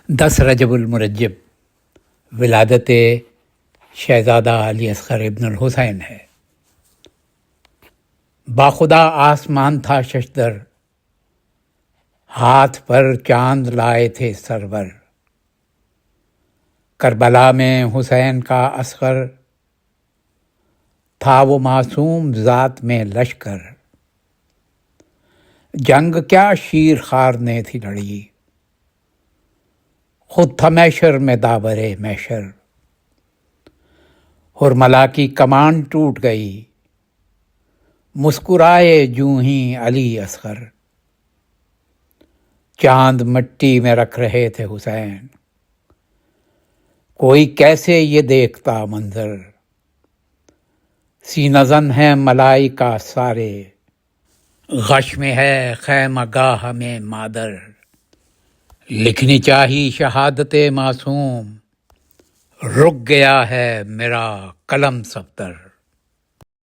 10 رجب المرجب ولادت شہزادہ علی اصغر ابن الحسین ہے۔ باخدا آسمان تھا ششدر، ہاتھ پر چاند لائے تھے سرور۔ کربلا میں حسین کا اصغر، تھا وہ معصوم ذات میں لشکر۔ جنگ کیا شیر خوار نے تھی لڑی، خود تھا میشر میں داور میشر۔ حرملا کی کمان ٹوٹ گئی، مسکرائے جوں ہی علی اصغر۔ چاند مٹی میں رکھ رہے تھے حسین، کوئی کیسے یہ دیکھتا منظر۔ سینہ زن ہے ملائکہ سارے، غش میں ہے خیمہ گاہ میں مادر۔ لکھنی چاہی شہادت معصوم، رک گیا ہے میرا قلم صفدر۔